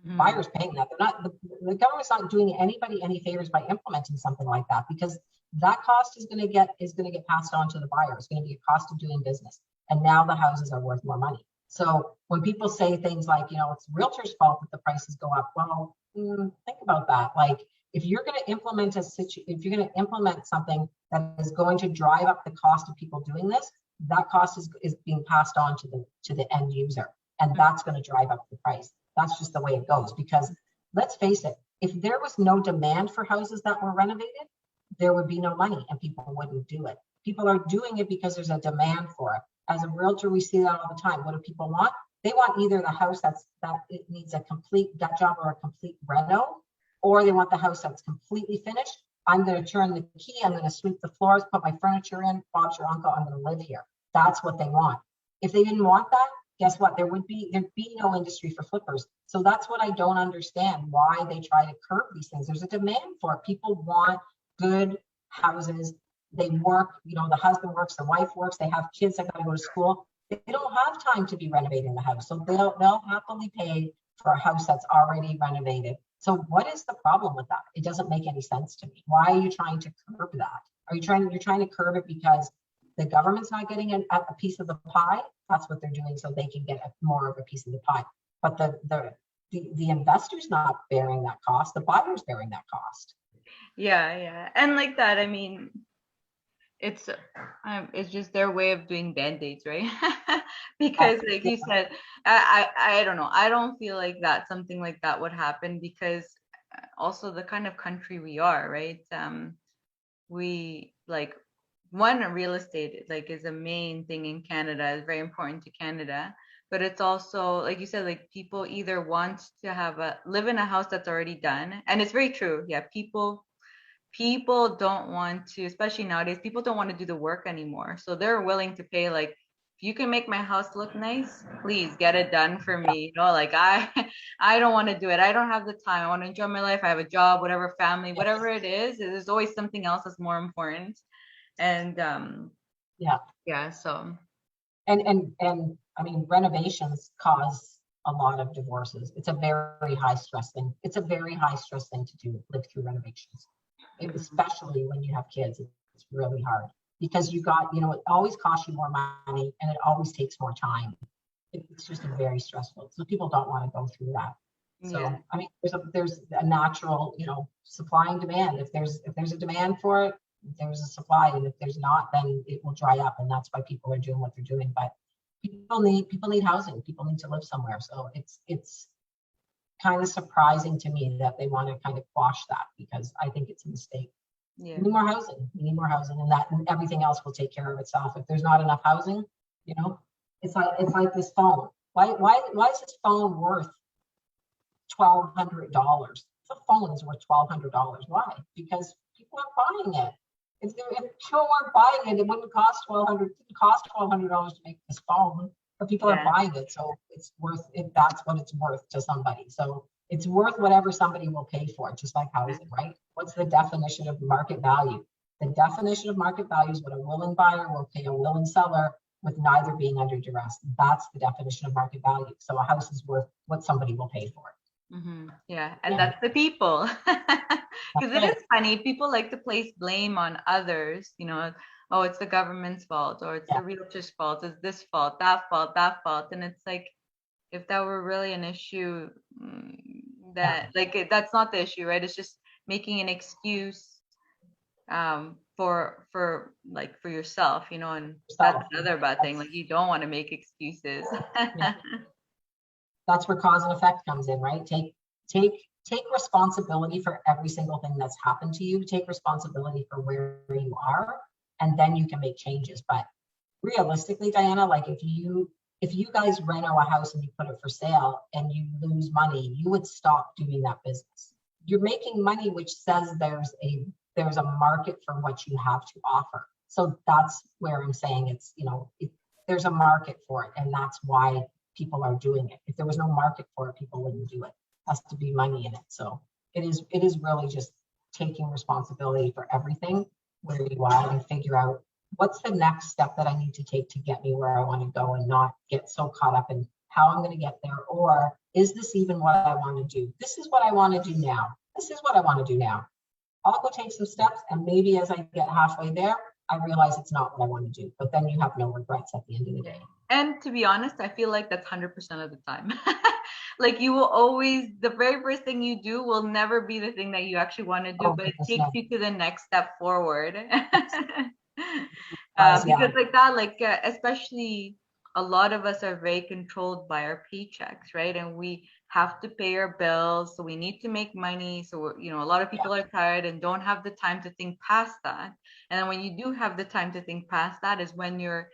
[SPEAKER 1] Buyers paying that. They're not, the government's not doing anybody any favors by implementing something like that, because that cost is going to get passed on to the buyer. It's going to be a cost of doing business. And now the houses are worth more money. So when people say things like, it's realtors' fault that the prices go up, well, think about that. Like, if you're going to implement if you're going to implement something that is going to drive up the cost of people doing this, that cost is being passed on to the end user, and that's going to drive up the price. That's just the way it goes. Because let's face it, if there was no demand for houses that were renovated, there would be no money and people wouldn't do it. People are doing it because there's a demand for it. As a realtor, we see that all the time. What do people want? They want either the house that it needs a complete gut job or a complete reno, or they want the house that's completely finished. I'm going to turn the key, I'm going to sweep the floors, put my furniture in, Bob's your uncle, I'm going to live here. That's what they want. If they didn't want that, guess what? There'd be no industry for flippers. So that's what I don't understand, why they try to curb these things. There's a demand for it. People want good houses. They work, the husband works, the wife works, they have kids that got to go to school. They don't have time to be renovating the house. So they'll happily pay for a house that's already renovated. So what is the problem with that? It doesn't make any sense to me. Why are you trying to curb that? You're trying to curb it because the government's not getting a piece of the pie? That's what they're doing, so they can get more of a piece of the pie. But the investor's not bearing that cost. The buyer's bearing that cost.
[SPEAKER 2] Yeah. And like that, I mean, it's just their way of doing band-aids, right? Because like you said, I don't know. I don't feel like that something like that would happen, because also the kind of country we are, right? We like, one, real estate like is a main thing in Canada, is very important to Canada. But it's also, like you said, like people either want to live in a house that's already done. And it's very true. Yeah, people don't want to, especially nowadays, people don't want to do the work anymore. So they're willing to pay, like, if you can make my house look nice, please get it done for me. Like I don't want to do it. I don't have the time. I want to enjoy my life. I have a job, whatever, family, whatever it is. There's always something else that's more important. And so
[SPEAKER 1] and I mean, renovations cause a lot of divorces. It's a very high stress thing. It's a very high stress thing to live through renovations. Especially when you have kids, it's really hard, because it always costs you more money and it always takes more time. It's just very stressful. So people don't want to go through that. So I mean, there's a natural, supply and demand. If there's a demand for it, there's a supply, and if there's not, then it will dry up, and that's why people are doing what they're doing. But people need housing. People need to live somewhere. So it's kind of surprising to me that they want to kind of quash that, because I think it's a mistake. We need more housing. And everything else will take care of itself. If there's not enough housing, it's like this phone. Why is this phone worth $1,200? The phone is worth $1,200. Why? Because people are buying it. If people weren't buying it, it wouldn't cost $1,200. It didn't cost $1,200 to make this phone. But people are buying it, so it's worth it. That's what it's worth to somebody. So it's worth whatever somebody will pay for it, just like housing, right? What's the definition of market value? The definition of market value is what a willing buyer will pay a willing seller with neither being under duress. That's the definition of market value. So a house is worth what somebody will pay for it.
[SPEAKER 2] Yeah, and that's the people. Because it is funny. People like to place blame on others. Oh, it's the government's fault, or it's the realtor's fault, it's this fault, that fault, that fault. And it's like, if that were really an issue, that's not the issue, right? It's just making an excuse for yourself, and that's another bad thing. Like, you don't want to make excuses.
[SPEAKER 1] That's where cause and effect comes in, right? Take responsibility for every single thing that's happened to you. Take responsibility for where you are, and then you can make changes. But realistically, Diana, like if you guys reno a house and you put it for sale and you lose money, you would stop doing that business. You're making money, which says there's a market for what you have to offer. So that's where I'm saying there's a market for it, and that's why people are doing it. If there was no market for it, people wouldn't do it. has to be money in it. So it is really just taking responsibility for everything where you are and figure out what's the next step that I need to take to get me where I want to go, and not get so caught up in how I'm going to get there, or is this even what I want to do? This is what I want to do now. This is what I want to do now. I'll go take some steps, and maybe as I get halfway there, I realize it's not what I want to do. But then you have no regrets at the end of the day.
[SPEAKER 2] And to be honest, I feel like that's 100% of the time. Like you will always, the very first thing you do will never be the thing that you actually want to do,
[SPEAKER 1] Oh,
[SPEAKER 2] but it
[SPEAKER 1] goodness,
[SPEAKER 2] takes
[SPEAKER 1] no.
[SPEAKER 2] you to the next step forward.
[SPEAKER 1] Yeah.
[SPEAKER 2] Because like that, like especially a lot of us are very controlled by our paychecks, right? And we have to pay our bills, so we need to make money. So we're, a lot of people are tired and don't have the time to think past that. And then when you do have the time to think past that is when you're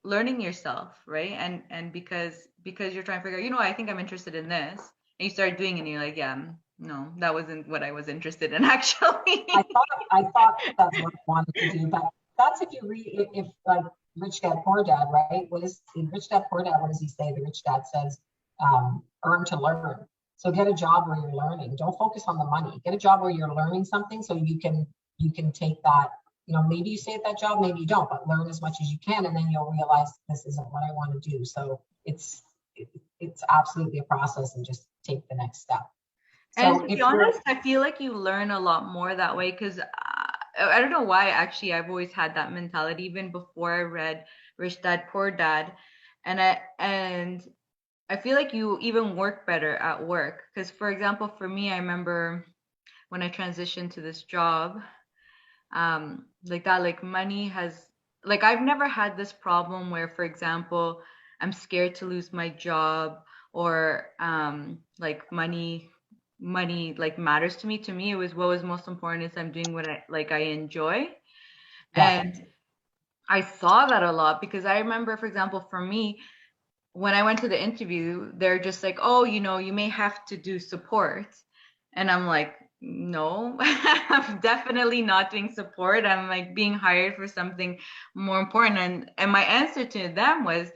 [SPEAKER 2] learning yourself, right? And because you're trying to figure out, I think I'm interested in this, and you start doing it and you're like, yeah, no, that wasn't what I was interested in actually.
[SPEAKER 1] I thought that's what I wanted to do, but that's if you read, if like Rich Dad Poor Dad, right? What is in Rich Dad Poor Dad? What does he say? The Rich Dad says, earn to learn. So get a job where you're learning. Don't focus on the money. Get a job where you're learning something, so you can take that. Maybe you stay at that job, maybe you don't, but learn as much as you can, and then you'll realize this isn't what I want to do. So it's absolutely a process, and just take the next step.
[SPEAKER 2] And
[SPEAKER 1] So
[SPEAKER 2] to be honest, I feel like you learn a lot more that way because I don't know why. Actually, I've always had that mentality even before I read Rich Dad Poor Dad, and I feel like you even work better at work. Because for example, for me, I remember when I transitioned to this job, like that, like money has, like I've never had this problem where, for example, I'm scared to lose my job, or like money like matters to me. To me, it was what was most important is I'm doing what I enjoy.
[SPEAKER 1] yeah,
[SPEAKER 2] And I saw that a lot because I remember, for example, for me, when I went to the interview, they're just like, oh, you may have to do support. And I'm like, no, I'm definitely not doing support. I'm like being hired for something more important. And my answer to them was,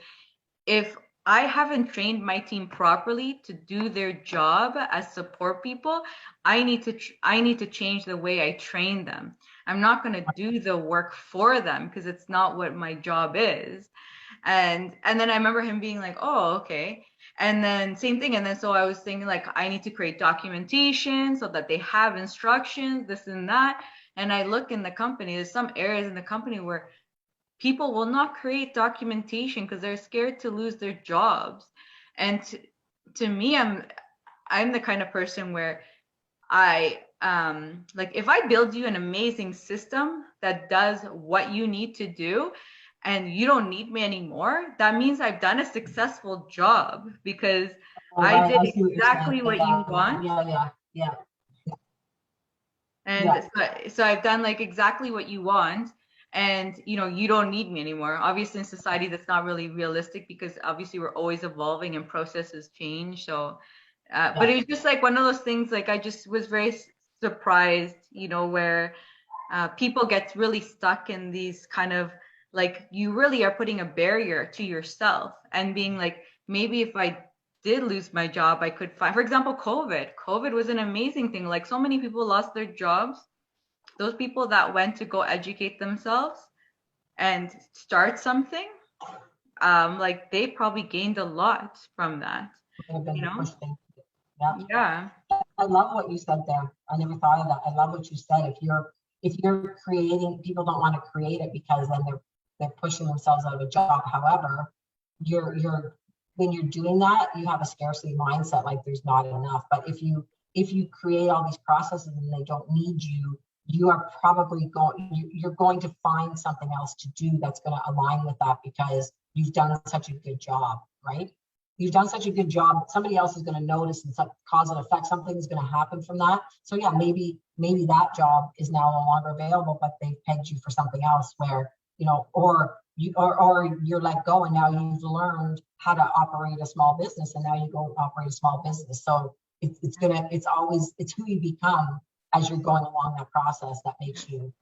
[SPEAKER 2] if I haven't trained my team properly to do their job as support people, I need to change the way I train them. I'm not going to do the work for them because it's not what my job is. And then I remember him being like, "Oh, okay." And then same thing. And then so I was thinking like I need to create documentation so that they have instructions, this and that. And I look in the company, there's some areas in the company where people will not create documentation because they're scared to lose their jobs. And to me, I'm the kind of person where I like if I build you an amazing system that does what you need to do and you don't need me anymore, that means I've done a successful job because I
[SPEAKER 1] right.
[SPEAKER 2] did
[SPEAKER 1] I see what you're saying.
[SPEAKER 2] exactly what you want.
[SPEAKER 1] Yeah.
[SPEAKER 2] And so I've done like exactly what you want, and you don't need me anymore. Obviously, in society, that's not really realistic because obviously we're always evolving and processes change. So, but it was just like one of those things. Like I just was very surprised, where people get really stuck in these kind of like you really are putting a barrier to yourself and being like, maybe if I did lose my job, I could find, for example, COVID was an amazing thing. Like so many people lost their jobs. Those people that went to go educate themselves and start something, like they probably gained a lot from that, you know?
[SPEAKER 1] Yeah.
[SPEAKER 2] Yeah.
[SPEAKER 1] I love what you said there. I never thought of that. I love what you said. If you're creating, people don't want to create it because then they're pushing themselves out of a job. However, you're when you're doing that, you have a scarcity mindset, like there's not enough. But if you create all these processes and they don't need you, you are probably you're going to find something else to do that's going to align with that because you've done such a good job, right? You've done such a good job. Somebody else is going to notice and cause and effect. Something is going to happen from that. So yeah, maybe that job is now no longer available, but they've pegged you for something else where, or you're let go and now you've learned how to operate a small business and now you go operate a small business. So it's who you become as you're going along that process that makes you,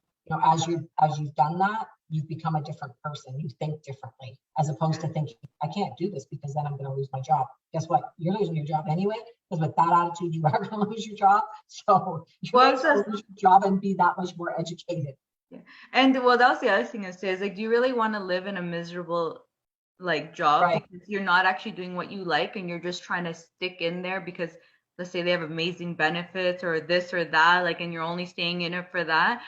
[SPEAKER 1] as you've done that, you've become a different person. You think differently, as opposed to thinking, I can't do this because then I'm going to lose my job. Guess what? You're losing your job anyway, because with that attitude, you are going to lose your job. So you may as well lose your job and be that much more educated.
[SPEAKER 2] Yeah. And well, that was the other thing I say is like, do you really want to live in a miserable like job
[SPEAKER 1] Right.
[SPEAKER 2] because you're not actually doing what you like and you're just trying to stick in there because let's say they have amazing benefits or this or that, like, and you're only staying in it for that.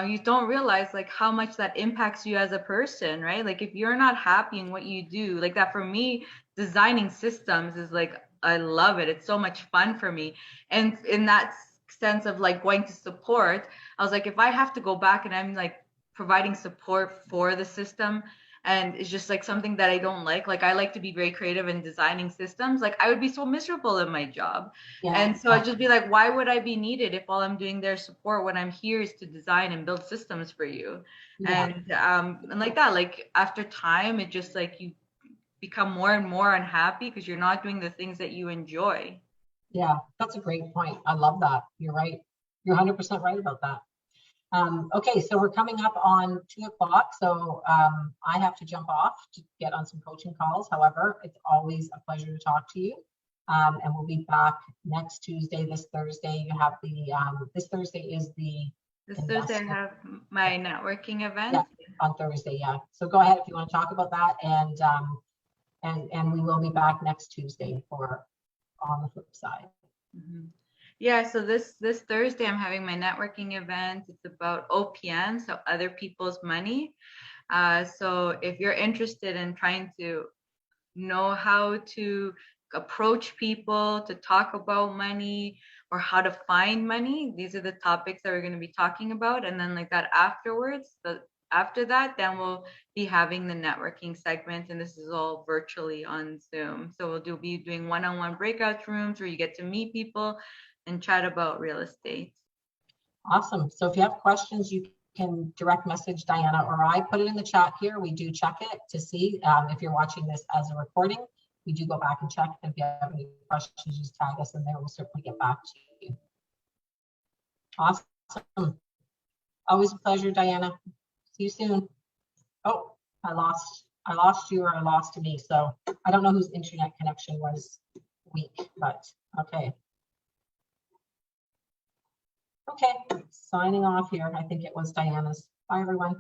[SPEAKER 2] You don't realize like how much that impacts you as a person, right? Like if you're not happy in what you do, like that for me, designing systems is like I love it. It's so much fun for me. And in that sense of like going to support, I was like, if I have to go back and I'm like providing support for the system and it's just like something that I don't like I like to be very creative in designing systems, like I would be so miserable in my job.
[SPEAKER 1] Yeah.
[SPEAKER 2] And so I'd just be like, why would I be needed if all I'm doing there is support when I'm here is to design and build systems for you?
[SPEAKER 1] Yeah.
[SPEAKER 2] And like that, like after time it just like you become more and more unhappy because you're not doing the things that you enjoy.
[SPEAKER 1] Yeah, that's a great point. I love that. You're right. You're 100% right about that. Okay, so we're coming up on 2 o'clock. So I have to jump off to get on some coaching calls. However, it's always a pleasure to talk to you. And we'll be back next Tuesday. This Thursday, you have the, this Thursday is the
[SPEAKER 2] This Thursday I
[SPEAKER 1] investment.
[SPEAKER 2] have my networking event.
[SPEAKER 1] Yeah, on Thursday, yeah. So go ahead if you want to talk about that. And we will be back next Tuesday for on the flip side.
[SPEAKER 2] Mm-hmm. Yeah, so this Thursday I'm having my networking event. It's about OPM, so other people's money. So if you're interested in trying to know how to approach people to talk about money or how to find money, these are the topics that we're going to be talking about. And then like that afterwards, after that, then we'll be having the networking segment, and this is all virtually on Zoom. So be doing one-on-one breakout rooms where you get to meet people and chat about real estate.
[SPEAKER 1] Awesome. So if you have questions, you can direct message Diana or I. Put it in the chat here. We do check it to see if you're watching this as a recording. We do go back and check. If you have any questions, just tag us in there. We'll certainly get back to you. Awesome. Always a pleasure, Diana. See you soon. Oh, I lost you, or I lost me. So I don't know whose internet connection was weak, but okay. Okay, signing off here. I think it was Diana's. Bye, everyone.